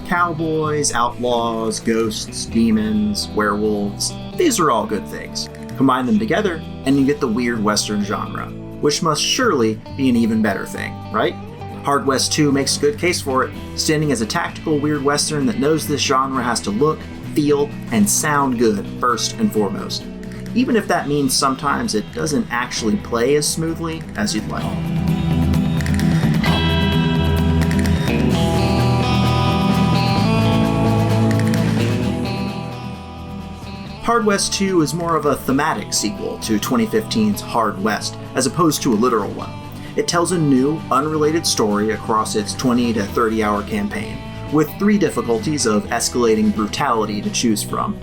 Cowboys, outlaws, ghosts, demons, werewolves, these are all good things. Combine them together, and you get the weird Western genre, which must surely be an even better thing, right? Hard West 2 makes a good case for it, standing as a tactical weird Western that knows this genre has to look, feel, and sound good first and foremost, even if that means sometimes it doesn't actually play as smoothly as you'd like. Hard West 2 is more of a thematic sequel to 2015's Hard West, as opposed to a literal one. It tells a new, unrelated story across its 20 to 30 hour campaign, with 3 difficulties of escalating brutality to choose from,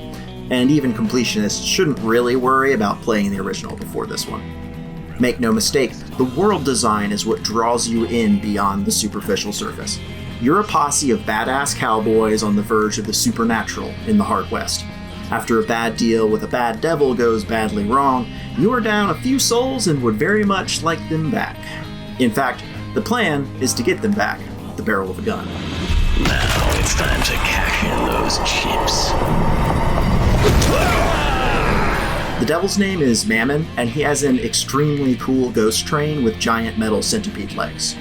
and even completionists shouldn't really worry about playing the original before this one. Make no mistake, the world design is what draws you in beyond the superficial surface. You're a posse of badass cowboys on the verge of the supernatural in the Hard West. After a bad deal with a bad devil goes badly wrong, you are down a few souls and would very much like them back. In fact, the plan is to get them back with the barrel of a gun. Now it's time to cash in those chips. The devil's name is Mammon, and he has an extremely cool ghost train with giant metal centipede legs.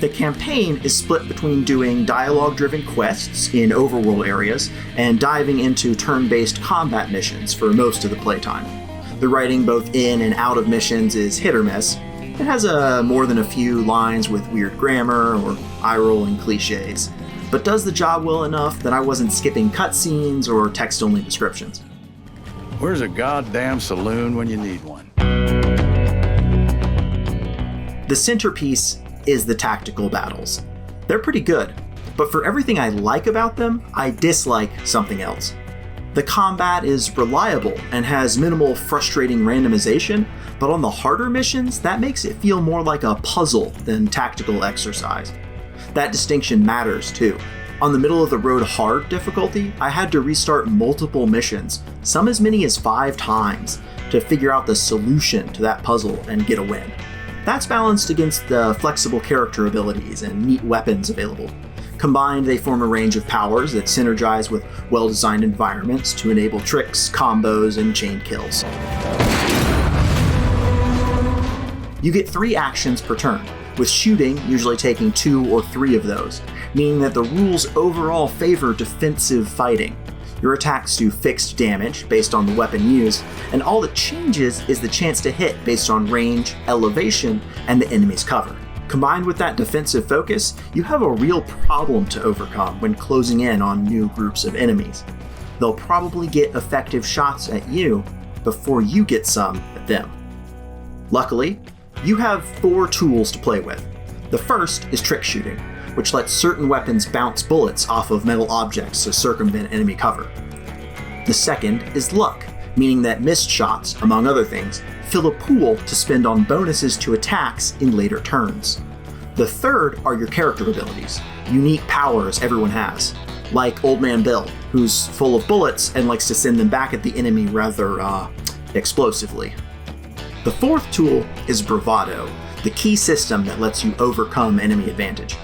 The campaign is split between doing dialogue-driven quests in overworld areas and diving into turn-based combat missions for most of the playtime. The writing both in and out of missions is hit or miss. It has more than a few lines with weird grammar or eye-rolling cliches, but does the job well enough that I wasn't skipping cutscenes or text-only descriptions. Where's a goddamn saloon when you need one? The centerpiece is the tactical battles. They're pretty good, but for everything I like about them, I dislike something else. The combat is reliable and has minimal frustrating randomization, but on the harder missions, that makes it feel more like a puzzle than tactical exercise. That distinction matters too. On the middle of the road hard difficulty, I had to restart multiple missions, some as many as 5 times, to figure out the solution to that puzzle and get a win. That's balanced against the flexible character abilities and neat weapons available. Combined, they form a range of powers that synergize with well-designed environments to enable tricks, combos, and chained kills. You get 3 actions per turn, with shooting usually taking 2 or 3 of those, meaning that the rules overall favor defensive fighting. Your attacks do fixed damage based on the weapon used, and all that changes is the chance to hit based on range, elevation, and the enemy's cover. Combined with that defensive focus, you have a real problem to overcome when closing in on new groups of enemies. They'll probably get effective shots at you before you get some at them. Luckily, you have 4 tools to play with. The first is trick shooting, which lets certain weapons bounce bullets off of metal objects to circumvent enemy cover. The second is luck, meaning that missed shots, among other things, fill a pool to spend on bonuses to attacks in later turns. The third are your character abilities, unique powers everyone has, like Old Man Bill, who's full of bullets and likes to send them back at the enemy rather, explosively. The fourth tool is Bravado, the key system that lets you overcome enemy advantage.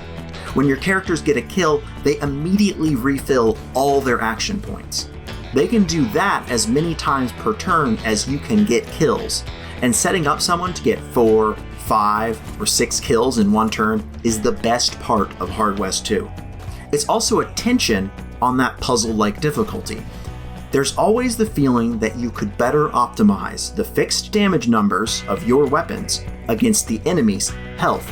When your characters get a kill, they immediately refill all their action points. They can do that as many times per turn as you can get kills, and setting up someone to get 4, 5, or 6 kills in one turn is the best part of Hard West 2. It's also a tension on that puzzle-like difficulty. There's always the feeling that you could better optimize the fixed damage numbers of your weapons against the enemy's health.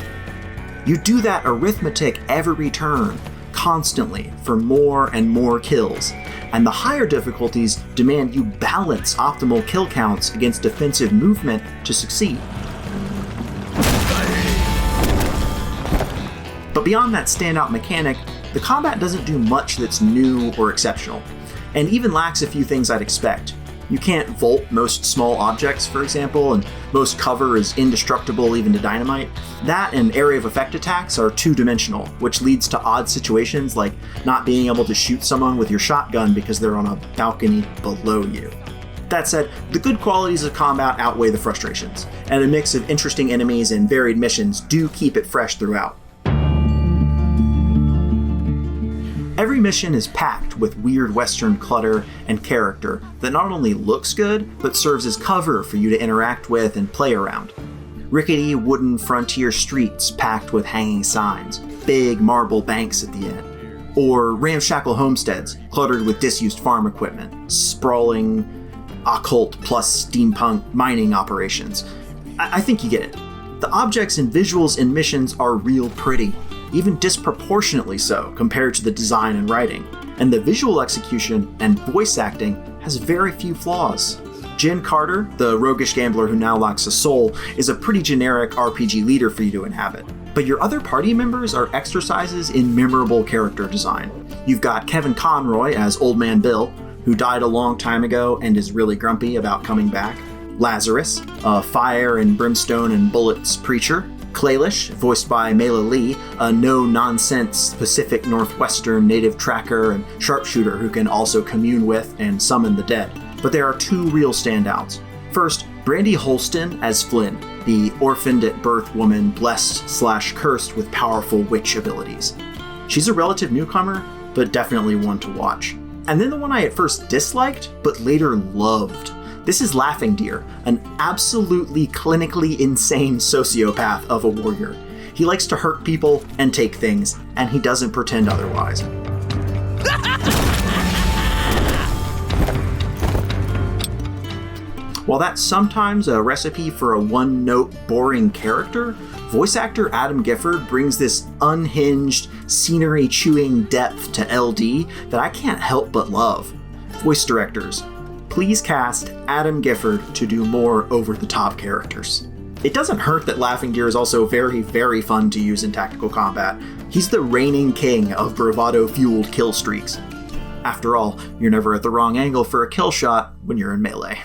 You do that arithmetic every turn, constantly, for more and more kills, and the higher difficulties demand you balance optimal kill counts against defensive movement to succeed. But beyond that standout mechanic, the combat doesn't do much that's new or exceptional, and even lacks a few things I'd expect. You can't vault most small objects, for example, and most cover is indestructible even to dynamite. That and area of effect attacks are two-dimensional, which leads to odd situations like not being able to shoot someone with your shotgun because they're on a balcony below you. That said, the good qualities of combat outweigh the frustrations, and a mix of interesting enemies and varied missions do keep it fresh throughout. Every mission is packed with weird Western clutter and character that not only looks good, but serves as cover for you to interact with and play around. Rickety wooden frontier streets packed with hanging signs, big marble banks at the end, or ramshackle homesteads cluttered with disused farm equipment, sprawling occult plus steampunk mining operations. I think you get it. The objects and visuals in missions are real pretty, even disproportionately so compared to the design and writing, and the visual execution and voice acting has very few flaws. Jin Carter, the roguish gambler who now lacks a soul, is a pretty generic RPG leader for you to inhabit. But your other party members are exercises in memorable character design. You've got Kevin Conroy as Old Man Bill, who died a long time ago and is really grumpy about coming back. Lazarus, a fire and brimstone and bullets preacher. Claylish, voiced by Mela Lee, a no-nonsense Pacific Northwestern native tracker and sharpshooter who can also commune with and summon the dead. But there are two real standouts. First, Brandy Holston as Flynn, the orphaned at birth woman blessed/cursed with powerful witch abilities. She's a relative newcomer, but definitely one to watch. And then the one I at first disliked, but later loved. This is Laughing Deer, an absolutely clinically insane sociopath of a warrior. He likes to hurt people and take things, and he doesn't pretend otherwise. While that's sometimes a recipe for a one-note, boring character, voice actor Adam Gifford brings this unhinged, scenery-chewing depth to LD that I can't help but love. Voice directors, please cast Adam Gifford to do more over-the-top characters. It doesn't hurt that Laughing Deer is also very, very fun to use in tactical combat. He's the reigning king of bravado-fueled kill streaks. After all, you're never at the wrong angle for a kill shot when you're in melee.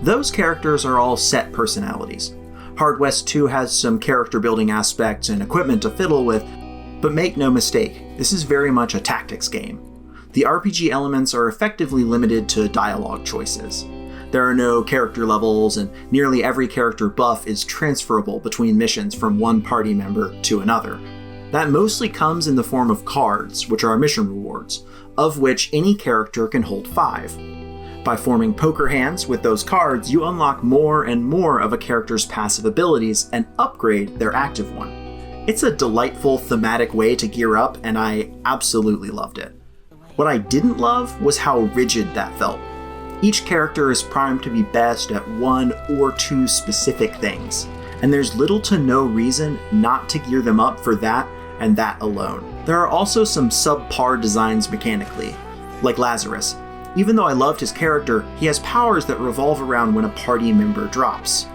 Those characters are all set personalities. Hard West 2 has some character building aspects and equipment to fiddle with, but make no mistake, this is very much a tactics game. The RPG elements are effectively limited to dialogue choices. There are no character levels, and nearly every character buff is transferable between missions from one party member to another. That mostly comes in the form of cards, which are mission rewards, of which any character can hold 5. By forming poker hands with those cards, you unlock more and more of a character's passive abilities and upgrade their active one. It's a delightful thematic way to gear up, and I absolutely loved it. What I didn't love was how rigid that felt. Each character is primed to be best at one or two specific things, and there's little to no reason not to gear them up for that and that alone. There are also some subpar designs mechanically, like Lazarus. Even though I loved his character, he has powers that revolve around when a party member drops.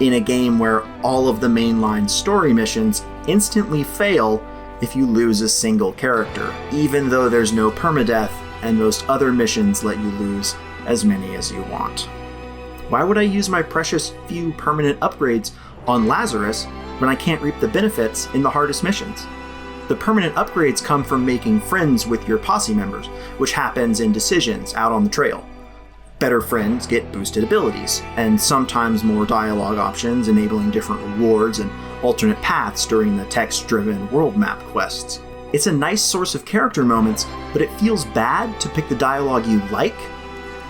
In a game where all of the mainline story missions instantly fail if you lose a single character, even though there's no permadeath and most other missions let you lose as many as you want. Why would I use my precious few permanent upgrades on Lazarus when I can't reap the benefits in the hardest missions? The permanent upgrades come from making friends with your posse members, which happens in decisions out on the trail. Better friends get boosted abilities, and sometimes more dialogue options enabling different rewards and alternate paths during the text-driven world map quests. It's a nice source of character moments, but it feels bad to pick the dialogue you like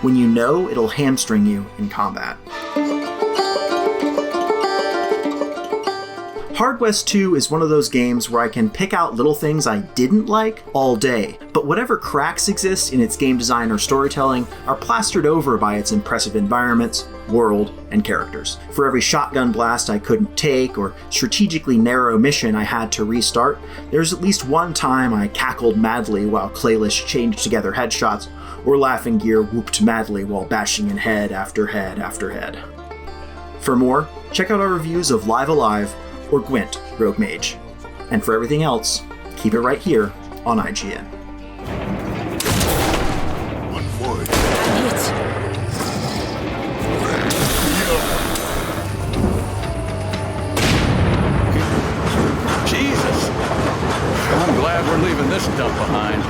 when you know it'll hamstring you in combat. Hard West 2 is one of those games where I can pick out little things I didn't like all day, but whatever cracks exist in its game design or storytelling are plastered over by its impressive environments, world, and characters. For every shotgun blast I couldn't take or strategically narrow mission I had to restart, there's at least one time I cackled madly while Claylish changed together headshots, or Laughing Gear whooped madly while bashing in head after head after head. For more, check out our reviews of Live Alive or Gwent, Rogue Mage. And for everything else, keep it right here on IGN. Jesus! I'm glad we're leaving this dump behind.